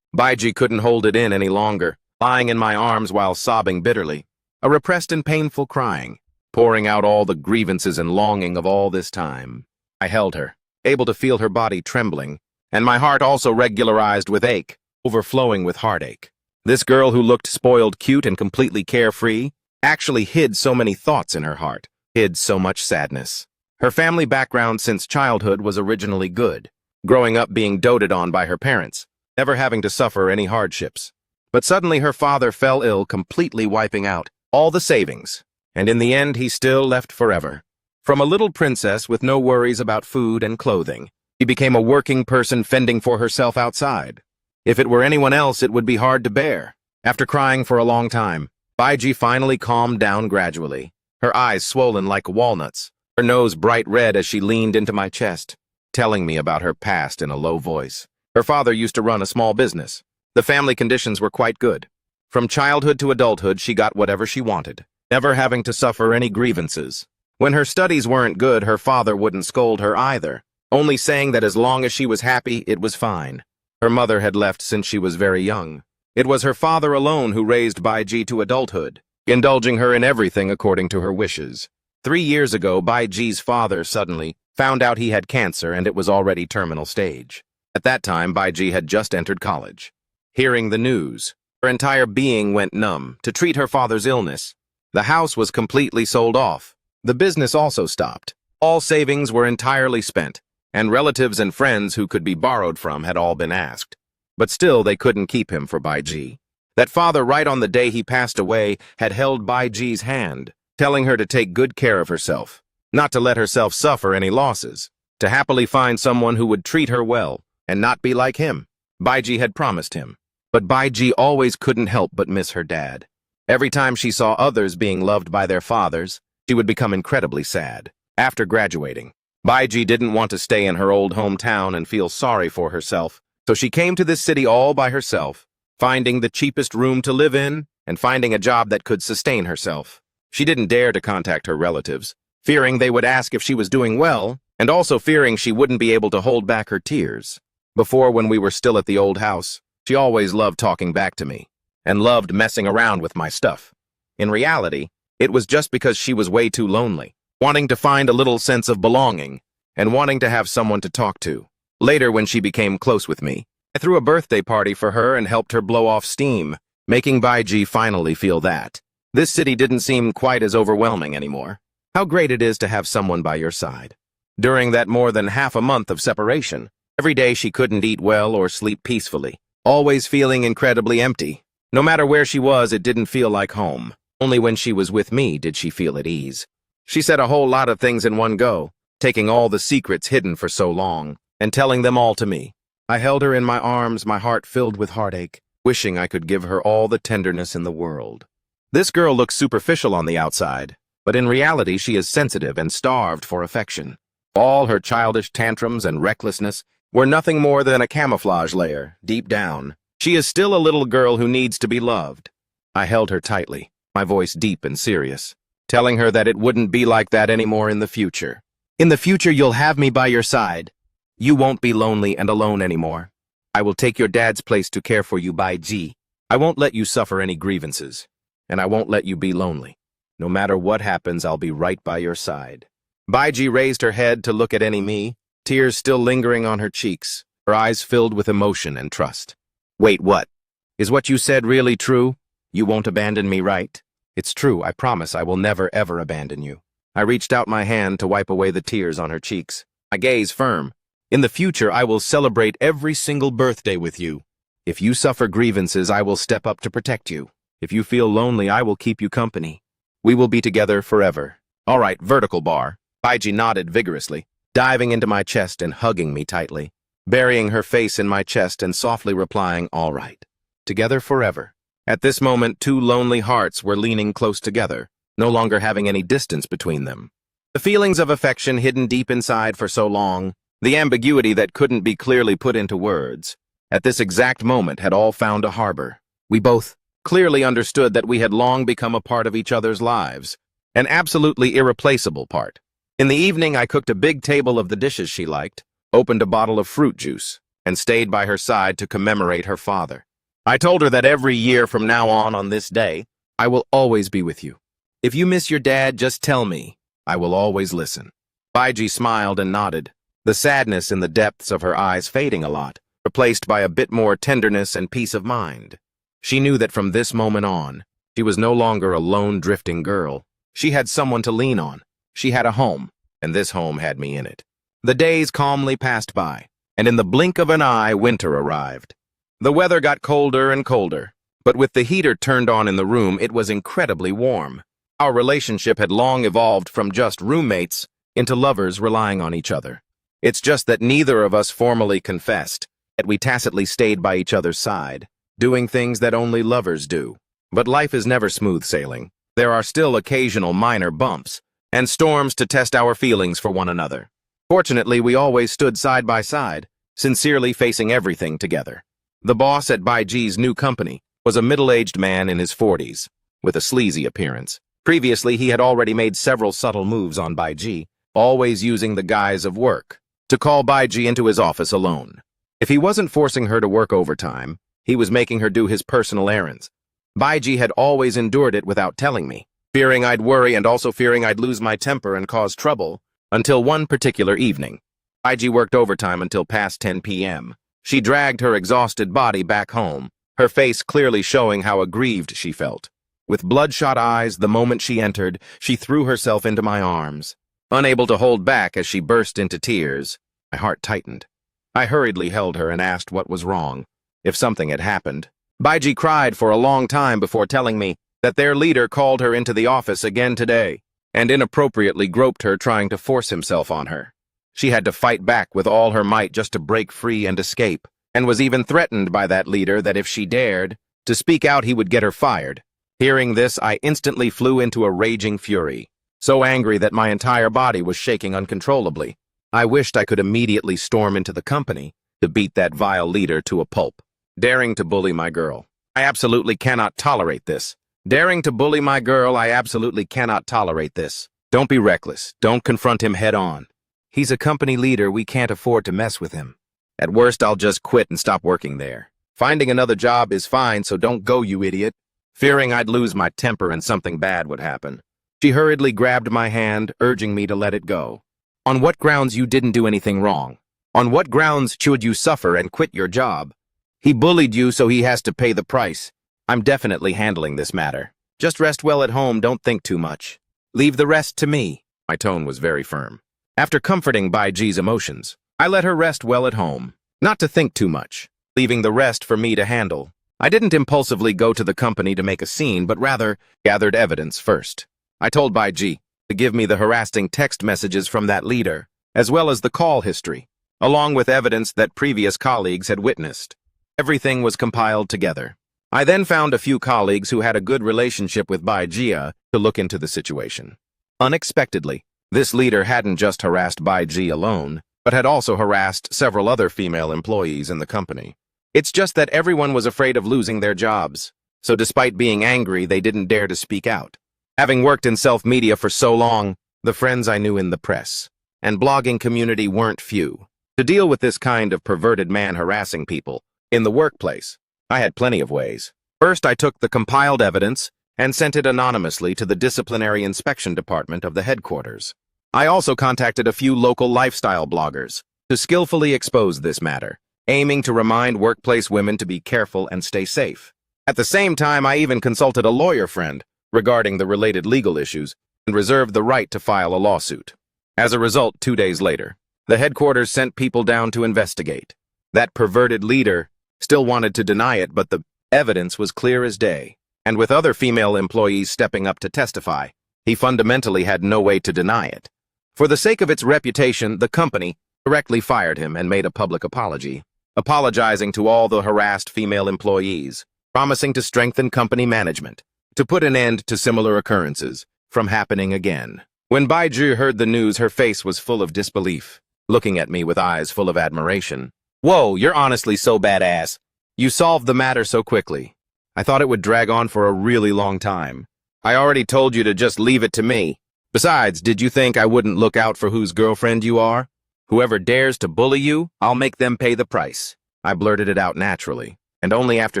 Baiji couldn't hold it in any longer, lying in my arms while sobbing bitterly, a repressed and painful crying, pouring out all the grievances and longing of all this time. I held her, able to feel her body trembling, and my heart also regularized with ache, overflowing with heartache. This girl who looked spoiled, cute, and completely carefree actually hid so many thoughts in her heart, hid so much sadness. Her family background since childhood was originally good, growing up being doted on by her parents, never having to suffer any hardships. But suddenly her father fell ill, completely wiping out all the savings, and in the end he still left forever. From a little princess with no worries about food and clothing, she became a working person fending for herself outside. If it were anyone else, it would be hard to bear. After crying for a long time, Baiji finally calmed down gradually, her eyes swollen like walnuts, her nose bright red as she leaned into my chest, telling me about her past in a low voice. Her father used to run a small business. The family conditions were quite good. From childhood to adulthood, she got whatever she wanted, never having to suffer any grievances. When her studies weren't good, her father wouldn't scold her either, only saying that as long as she was happy, it was fine. Her mother had left since she was very young. It was her father alone who raised Baiji to adulthood, indulging her in everything according to her wishes. 3 years ago, Baiji's father suddenly found out he had cancer, and it was already terminal stage. At that time, Baiji had just entered college. Hearing the news, her entire being went numb. To treat her father's illness, the house was completely sold off. The business also stopped. All savings were entirely spent, and relatives and friends who could be borrowed from had all been asked. But still, they couldn't keep him for Baiji. That father, right on the day he passed away, had held Baiji's hand, telling her to take good care of herself, not to let herself suffer any losses, to happily find someone who would treat her well, and not be like him. Baiji had promised him. But Baiji always couldn't help but miss her dad. Every time she saw others being loved by their fathers, she would become incredibly sad. After graduating, Baiji didn't want to stay in her old hometown and feel sorry for herself, so she came to this city all by herself, finding the cheapest room to live in, and finding a job that could sustain herself. She didn't dare to contact her relatives, fearing they would ask if she was doing well, and also fearing she wouldn't be able to hold back her tears. Before, when we were still at the old house, she always loved talking back to me, and loved messing around with my stuff. In reality, it was just because she was way too lonely, wanting to find a little sense of belonging, and wanting to have someone to talk to. Later, when she became close with me, I threw a birthday party for her and helped her blow off steam, making Baiji finally feel that this city didn't seem quite as overwhelming anymore. How great it is to have someone by your side. During that more than half a month of separation, every day she couldn't eat well or sleep peacefully, always feeling incredibly empty. No matter where she was, it didn't feel like home. Only when she was with me did she feel at ease. She said a whole lot of things in one go, taking all the secrets hidden for so long, and telling them all to me. I held her in my arms, my heart filled with heartache, wishing I could give her all the tenderness in the world. This girl looks superficial on the outside, but in reality she is sensitive and starved for affection. All her childish tantrums and recklessness were nothing more than a camouflage layer, deep down. She is still a little girl who needs to be loved. I held her tightly, my voice deep and serious, telling her that it wouldn't be like that anymore in the future. In the future, you'll have me by your side. You won't be lonely and alone anymore. I will take your dad's place to care for you, Baiji. I won't let you suffer any grievances, and I won't let you be lonely. No matter what happens, I'll be right by your side. Baiji raised her head to look at me, tears still lingering on her cheeks, her eyes filled with emotion and trust. Wait, what? Is what you said really true? You won't abandon me, right? It's true, I promise I will never ever abandon you. I reached out my hand to wipe away the tears on her cheeks, my gaze firm. In the future, I will celebrate every single birthday with you. If you suffer grievances, I will step up to protect you. If you feel lonely, I will keep you company. We will be together forever. All right, vertical bar. Baiji nodded vigorously, diving into my chest and hugging me tightly, burying her face in my chest and softly replying, all right. Together forever. At this moment, two lonely hearts were leaning close together, no longer having any distance between them. The feelings of affection hidden deep inside for so long, the ambiguity that couldn't be clearly put into words, at this exact moment had all found a harbor. We both clearly understood that we had long become a part of each other's lives, an absolutely irreplaceable part. In the evening, I cooked a big table of the dishes she liked, opened a bottle of fruit juice, and stayed by her side to commemorate her father. I told her that every year from now on this day, I will always be with you. If you miss your dad, just tell me. I will always listen. Baiji smiled and nodded, the sadness in the depths of her eyes fading a lot, replaced by a bit more tenderness and peace of mind. She knew that from this moment on, she was no longer a lone drifting girl. She had someone to lean on. She had a home, and this home had me in it. The days calmly passed by, and in the blink of an eye, winter arrived. The weather got colder and colder, but with the heater turned on in the room, it was incredibly warm. Our relationship had long evolved from just roommates into lovers relying on each other. It's just that neither of us formally confessed, that we tacitly stayed by each other's side, doing things that only lovers do. But life is never smooth sailing. There are still occasional minor bumps, and storms to test our feelings for one another. Fortunately, we always stood side by side, sincerely facing everything together. The boss at Baiji's new company was a middle-aged man in his 40s, with a sleazy appearance. Previously, he had already made several subtle moves on Baiji, always using the guise of work, to call Baiji into his office alone. If he wasn't forcing her to work overtime, he was making her do his personal errands. Baiji had always endured it without telling me, fearing I'd worry and also fearing I'd lose my temper and cause trouble, until one particular evening. Baiji worked overtime until past 10 p.m. She dragged her exhausted body back home, her face clearly showing how aggrieved she felt. With bloodshot eyes, the moment she entered, she threw herself into my arms. Unable to hold back as she burst into tears, my heart tightened. I hurriedly held her and asked what was wrong, if something had happened. Baiji cried for a long time before telling me that their leader called her into the office again today, and inappropriately groped her, trying to force himself on her. She had to fight back with all her might just to break free and escape, and was even threatened by that leader that if she dared to speak out, he would get her fired. Hearing this, I instantly flew into a raging fury, so angry that my entire body was shaking uncontrollably. I wished I could immediately storm into the company to beat that vile leader to a pulp. Daring to bully my girl. I absolutely cannot tolerate this. Daring to bully my girl, I absolutely cannot tolerate this. Don't be reckless. Don't confront him head on. He's a company leader, we can't afford to mess with him. At worst, I'll just quit and stop working there. Finding another job is fine, so don't go, you idiot. Fearing I'd lose my temper and something bad would happen, she hurriedly grabbed my hand, urging me to let it go. On what grounds you didn't do anything wrong? On what grounds should you suffer and quit your job? He bullied you, so he has to pay the price. I'm definitely handling this matter. Just rest well at home, don't think too much. Leave the rest to me. My tone was very firm. After comforting Bai Ji's emotions, I let her rest well at home, not to think too much, leaving the rest for me to handle. I didn't impulsively go to the company to make a scene, but rather gathered evidence first. I told Bai Ji to give me the harassing text messages from that leader, as well as the call history, along with evidence that previous colleagues had witnessed. Everything was compiled together. I then found a few colleagues who had a good relationship with Bai Jia to look into the situation. Unexpectedly, this leader hadn't just harassed Bai Ji alone, but had also harassed several other female employees in the company. It's just that everyone was afraid of losing their jobs, so despite being angry, they didn't dare to speak out. Having worked in self-media for so long, the friends I knew in the press and blogging community weren't few. To deal with this kind of perverted man harassing people in the workplace, I had plenty of ways. First, I took the compiled evidence and sent it anonymously to the disciplinary inspection department of the headquarters. I also contacted a few local lifestyle bloggers to skillfully expose this matter, aiming to remind workplace women to be careful and stay safe. At the same time, I even consulted a lawyer friend regarding the related legal issues and reserved the right to file a lawsuit. As a result, 2 days later, the headquarters sent people down to investigate. That perverted leader still wanted to deny it, but the evidence was clear as day. And with other female employees stepping up to testify, he fundamentally had no way to deny it. For the sake of its reputation, the company directly fired him and made a public apology, apologizing to all the harassed female employees, promising to strengthen company management, to put an end to similar occurrences from happening again. When Bai Ji heard the news, her face was full of disbelief, looking at me with eyes full of admiration. Whoa, you're honestly so badass. You solved the matter so quickly. I thought it would drag on for a really long time. I already told you to just leave it to me. Besides, did you think I wouldn't look out for whose girlfriend you are? Whoever dares to bully you, I'll make them pay the price. I blurted it out naturally, and only after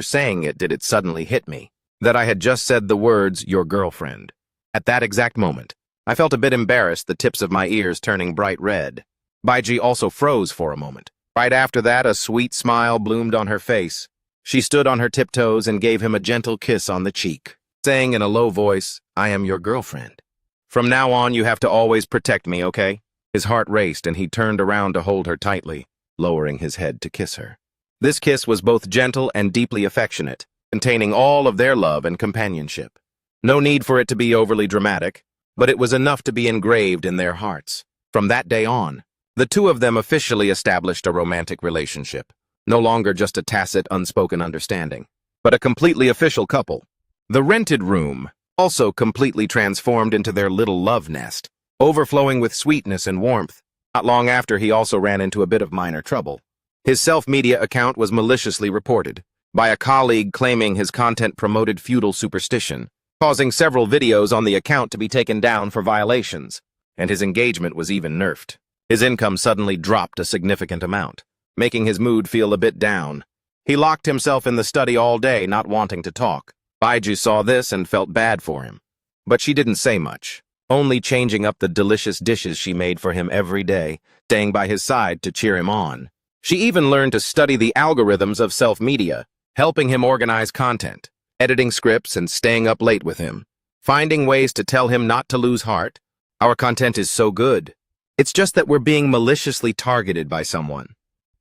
saying it did it suddenly hit me that I had just said the words, your girlfriend. At that exact moment, I felt a bit embarrassed, the tips of my ears turning bright red. Bai Ji also froze for a moment. Right after that, a sweet smile bloomed on her face. She stood on her tiptoes and gave him a gentle kiss on the cheek, saying in a low voice, I am your girlfriend. From now on, you have to always protect me, okay? His heart raced and he turned around to hold her tightly, lowering his head to kiss her. This kiss was both gentle and deeply affectionate, containing all of their love and companionship. No need for it to be overly dramatic, but it was enough to be engraved in their hearts. From that day on, the two of them officially established a romantic relationship, no longer just a tacit, unspoken understanding, but a completely official couple. The rented room also completely transformed into their little love nest, overflowing with sweetness and warmth. Not long after, he also ran into a bit of minor trouble. His self-media account was maliciously reported by a colleague claiming his content promoted feudal superstition, causing several videos on the account to be taken down for violations, and his engagement was even nerfed. His income suddenly dropped a significant amount, making his mood feel a bit down. He locked himself in the study all day, not wanting to talk. Bai Ji saw this and felt bad for him, but she didn't say much, only changing up the delicious dishes she made for him every day, staying by his side to cheer him on. She even learned to study the algorithms of self-media, helping him organize content, editing scripts, and staying up late with him, finding ways to tell him not to lose heart. Our content is so good. It's just that we're being maliciously targeted by someone.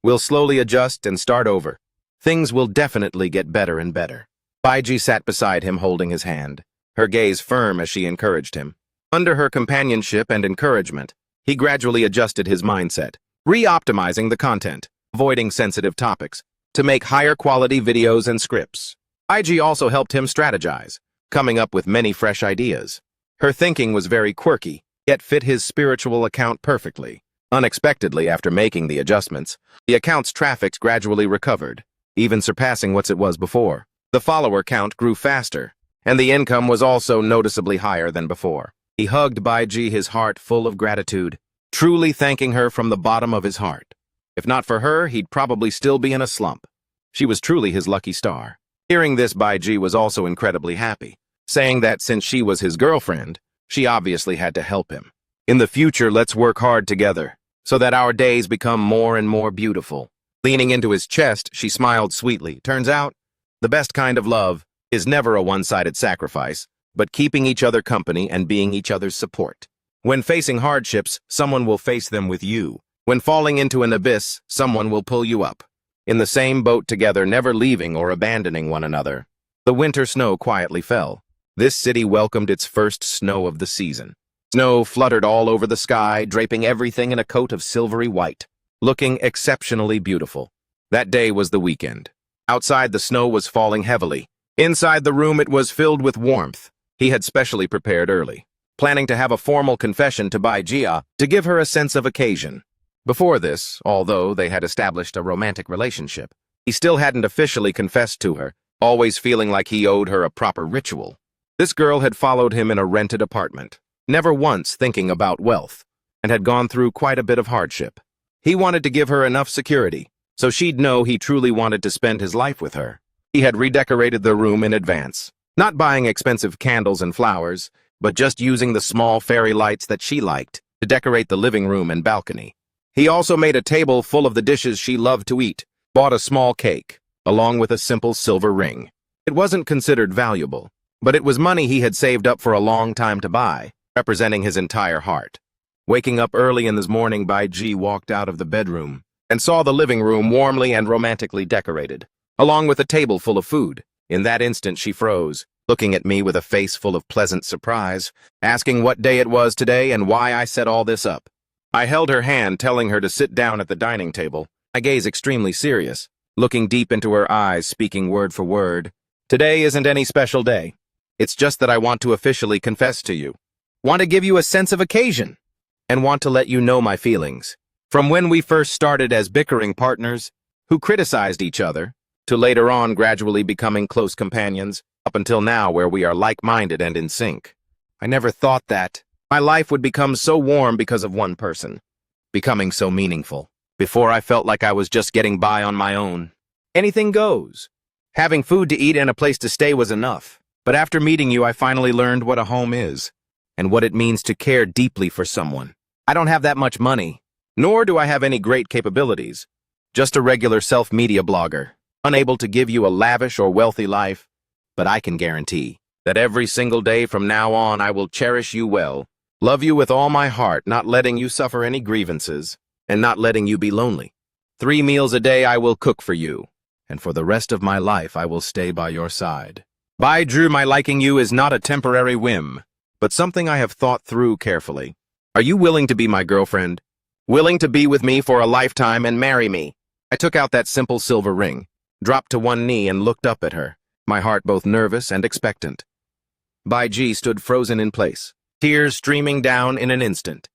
We'll slowly adjust and start over. Things will definitely get better and better. Bai Ji sat beside him holding his hand, her gaze firm as she encouraged him. Under her companionship and encouragement, he gradually adjusted his mindset, re-optimizing the content, avoiding sensitive topics, to make higher quality videos and scripts. Bai Ji also helped him strategize, coming up with many fresh ideas. Her thinking was very quirky, yet fit his spiritual account perfectly. Unexpectedly, after making the adjustments, the account's traffic gradually recovered. even surpassing what it was before. The follower count grew faster, and the income was also noticeably higher than before. He hugged Baiji, his heart full of gratitude, truly thanking her from the bottom of his heart. If not for her, he'd probably still be in a slump. She was truly his lucky star. Hearing this, Baiji was also incredibly happy, saying that since she was his girlfriend, she obviously had to help him. In the future, let's work hard together, so that our days become more and more beautiful. Leaning into his chest, she smiled sweetly. Turns out, the best kind of love is never a one-sided sacrifice, but keeping each other company and being each other's support. When facing hardships, someone will face them with you. When falling into an abyss, someone will pull you up. In the same boat together, never leaving or abandoning one another. The winter snow quietly fell. This city welcomed its first snow of the season. Snow fluttered all over the sky, draping everything in a coat of silvery white, looking exceptionally beautiful. That day was the weekend. Outside, the snow was falling heavily. Inside the room, it was filled with warmth. He had specially prepared early, planning to have a formal confession to Baijia to give her a sense of occasion. Before this, although they had established a romantic relationship, he still hadn't officially confessed to her, always feeling like he owed her a proper ritual. This girl had followed him in a rented apartment, never once thinking about wealth, and had gone through quite a bit of hardship. He wanted to give her enough security, so she'd know he truly wanted to spend his life with her. He had redecorated the room in advance, not buying expensive candles and flowers, but just using the small fairy lights that she liked to decorate the living room and balcony. He also made a table full of the dishes she loved to eat, bought a small cake, along with a simple silver ring. It wasn't considered valuable, but it was money he had saved up for a long time to buy, representing his entire heart. Waking up early in the morning, Baiji walked out of the bedroom and saw the living room warmly and romantically decorated, along with a table full of food. In that instant, she froze, looking at me with a face full of pleasant surprise, asking what day it was today and why I set all this up. I held her hand, telling her to sit down at the dining table, my gaze extremely serious, looking deep into her eyes, speaking word for word. Today isn't any special day. It's just that I want to officially confess to you, want to give you a sense of occasion, and want to let you know my feelings. From when we first started as bickering partners, who criticized each other, to later on gradually becoming close companions, up until now where we are like-minded and in sync. I never thought that my life would become so warm because of one person, becoming so meaningful. Before, I felt like I was just getting by on my own. Anything goes. Having food to eat and a place to stay was enough. But after meeting you, I finally learned what a home is, and what it means to care deeply for someone. I don't have that much money, nor do I have any great capabilities. Just a regular self-media blogger, unable to give you a lavish or wealthy life. But I can guarantee that every single day from now on I will cherish you well, love you with all my heart, not letting you suffer any grievances, and not letting you be lonely. 3 meals a day I will cook for you, and for the rest of my life I will stay by your side. Baiji, my liking you is not a temporary whim, but something I have thought through carefully. Are you willing to be my girlfriend? Willing to be with me for a lifetime and marry me? I took out that simple silver ring, dropped to one knee and looked up at her, my heart both nervous and expectant. Baiji stood frozen in place, tears streaming down in an instant.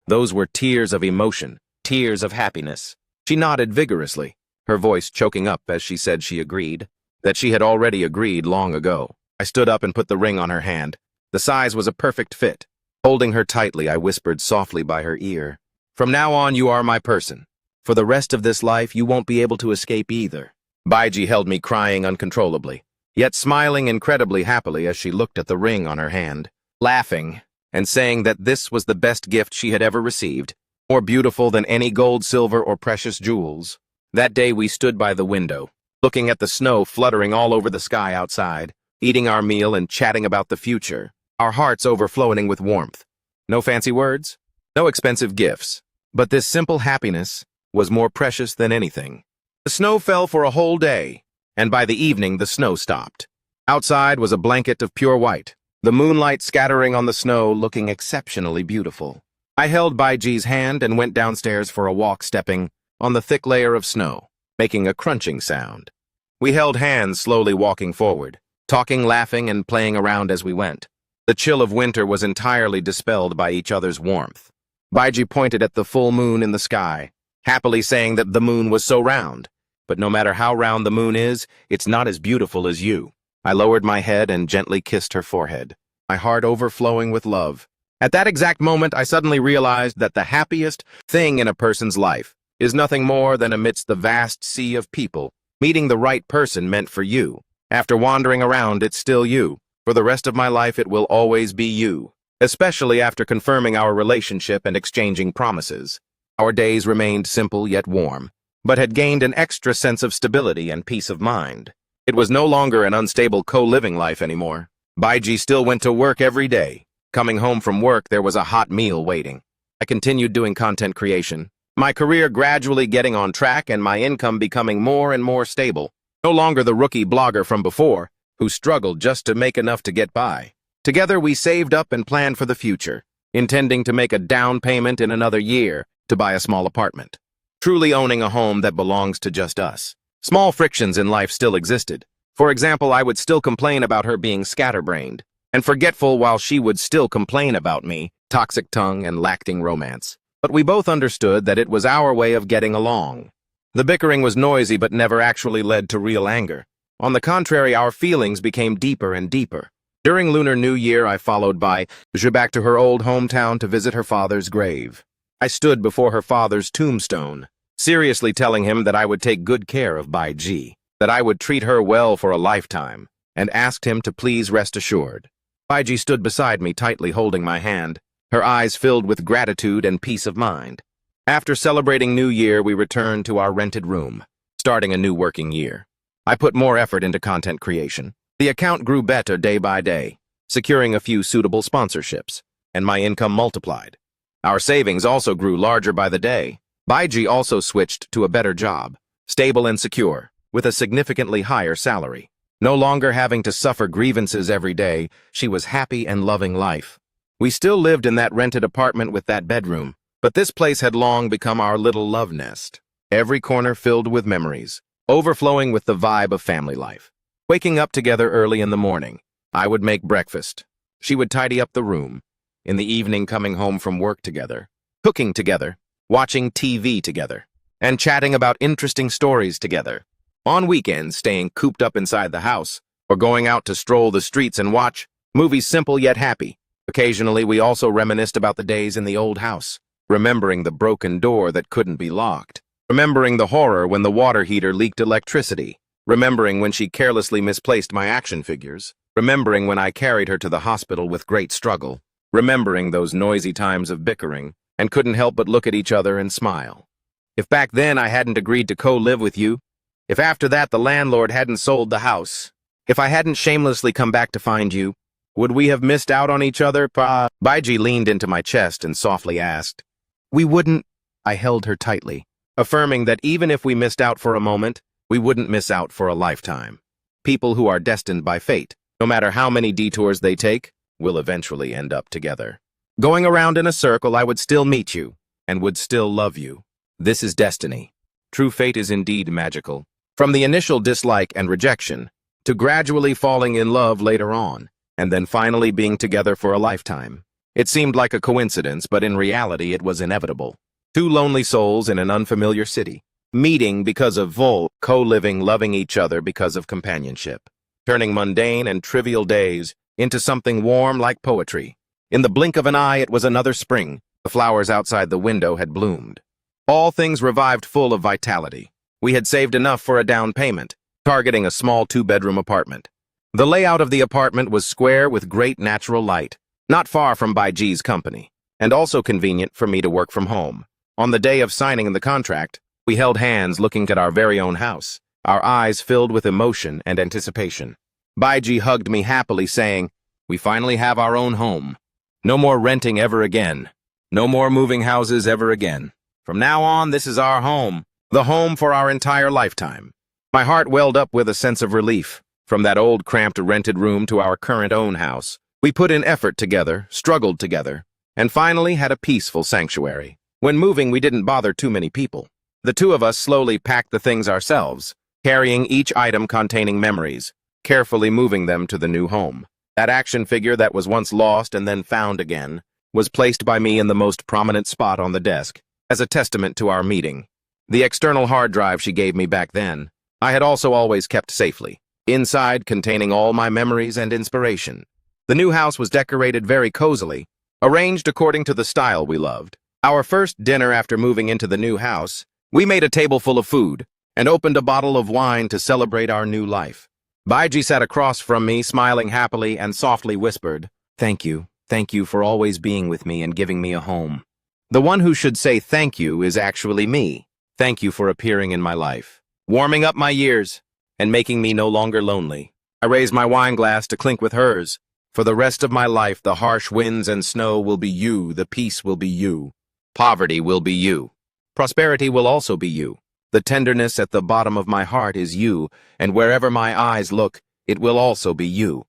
Those were tears of emotion, tears of happiness. She nodded vigorously, her voice choking up as she said she agreed, that she had already agreed long ago. I stood up and put the ring on her hand. The size was a perfect fit. Holding her tightly, I whispered softly by her ear, "From now on, you are my person. For the rest of this life, you won't be able to escape either." Baiji held me, crying uncontrollably, yet smiling incredibly happily as she looked at the ring on her hand, laughing and saying that this was the best gift she had ever received, more beautiful than any gold, silver, or precious jewels. That day we stood by the window, looking at the snow fluttering all over the sky outside, eating our meal and chatting about the future, our hearts overflowing with warmth. No fancy words, no expensive gifts, but this simple happiness was more precious than anything. The snow fell for a whole day, and by the evening the snow stopped. Outside was a blanket of pure white, the moonlight scattering on the snow, looking exceptionally beautiful. I held Baiji's hand and went downstairs for a walk, stepping on the thick layer of snow, making a crunching sound. We held hands, slowly walking forward, talking, laughing, and playing around as we went. The chill of winter was entirely dispelled by each other's warmth. Baiji pointed at the full moon in the sky, happily saying that the moon was so round, but no matter how round the moon is, it's not as beautiful as you. I lowered my head and gently kissed her forehead, my heart overflowing with love. At that exact moment, I suddenly realized that the happiest thing in a person's life is nothing more than amidst the vast sea of people, meeting the right person meant for you. After wandering around, it's still you. For the rest of my life, it will always be you. Especially after confirming our relationship and exchanging promises. Our days remained simple yet warm, but had gained an extra sense of stability and peace of mind. It was no longer an unstable co-living life anymore. Baiji still went to work every day. Coming home from work, there was a hot meal waiting. I continued doing content creation, my career gradually getting on track and my income becoming more and more stable. No longer the rookie blogger from before, who struggled just to make enough to get by. Together we saved up and planned for the future, intending to make a down payment in another year to buy a small apartment, truly owning a home that belongs to just us. Small frictions in life still existed. For example, I would still complain about her being scatterbrained and forgetful while she would still complain about me, toxic tongue and lacking romance. But we both understood that it was our way of getting along. The bickering was noisy but never actually led to real anger. On the contrary, our feelings became deeper and deeper. During Lunar New Year, I followed Baiji back to her old hometown to visit her father's grave. I stood before her father's tombstone, seriously telling him that I would take good care of Baiji, that I would treat her well for a lifetime, and asked him to please rest assured. Baiji stood beside me, tightly holding my hand, her eyes filled with gratitude and peace of mind. After celebrating New Year, we returned to our rented room, starting a new working year. I put more effort into content creation. The account grew better day by day, securing a few suitable sponsorships, and my income multiplied. Our savings also grew larger by the day. Baiji also switched to a better job, stable and secure, with a significantly higher salary. No longer having to suffer grievances every day, she was happy and loving life. We still lived in that rented apartment with that bedroom, but this place had long become our little love nest. Every corner filled with memories, overflowing with the vibe of family life. Waking up together early in the morning, I would make breakfast. She would tidy up the room. In the evening, coming home from work together, cooking together, watching TV together, and chatting about interesting stories together. On weekends, staying cooped up inside the house, or going out to stroll the streets and watch movies simple yet happy. Occasionally, we also reminisced about the days in the old house, remembering the broken door that couldn't be locked, remembering the horror when the water heater leaked electricity, remembering when she carelessly misplaced my action figures, remembering when I carried her to the hospital with great struggle, remembering those noisy times of bickering, and couldn't help but look at each other and smile. If back then I hadn't agreed to co-live with you, if after that the landlord hadn't sold the house, if I hadn't shamelessly come back to find you, would we have missed out on each other, Pa? Baiji leaned into my chest and softly asked. We wouldn't. I held her tightly, affirming that even if we missed out for a moment, we wouldn't miss out for a lifetime. People who are destined by fate, no matter how many detours they take, will eventually end up together. Going around in a circle, I would still meet you, and would still love you. This is destiny. True fate is indeed magical. From the initial dislike and rejection, to gradually falling in love later on, and then finally being together for a lifetime. It seemed like a coincidence, but in reality it was inevitable. Two lonely souls in an unfamiliar city, meeting because of co-living, loving each other because of companionship, turning mundane and trivial days into something warm like poetry. In the blink of an eye, it was another spring. The flowers outside the window had bloomed. All things revived, full of vitality. We had saved enough for a down payment, targeting a small 2-bedroom apartment. The layout of the apartment was square with great natural light, not far from Baiji's company, and also convenient for me to work from home. On the day of signing the contract, we held hands looking at our very own house, our eyes filled with emotion and anticipation. Baiji hugged me happily, saying, "We finally have our own home. No more renting ever again. No more moving houses ever again. From now on, this is our home, the home for our entire lifetime." My heart welled up with a sense of relief. From that old cramped rented room to our current own house, we put in effort together, struggled together, and finally had a peaceful sanctuary. When moving, we didn't bother too many people. The two of us slowly packed the things ourselves, carrying each item containing memories, carefully moving them to the new home. That action figure that was once lost and then found again was placed by me in the most prominent spot on the desk, as a testament to our meeting. The external hard drive she gave me back then, I had also always kept safely, inside containing all my memories and inspiration. The new house was decorated very cozily, arranged according to the style we loved. Our first dinner after moving into the new house, we made a table full of food and opened a bottle of wine to celebrate our new life. Baiji sat across from me, smiling happily and softly whispered, Thank you for always being with me and giving me a home. The one who should say thank you is actually me. Thank you for appearing in my life, warming up my years, and making me no longer lonely. I raised my wine glass to clink with hers. For the rest of my life, the harsh winds and snow will be you, the peace will be you. Poverty will be you. Prosperity will also be you. The tenderness at the bottom of my heart is you, and wherever my eyes look, it will also be you.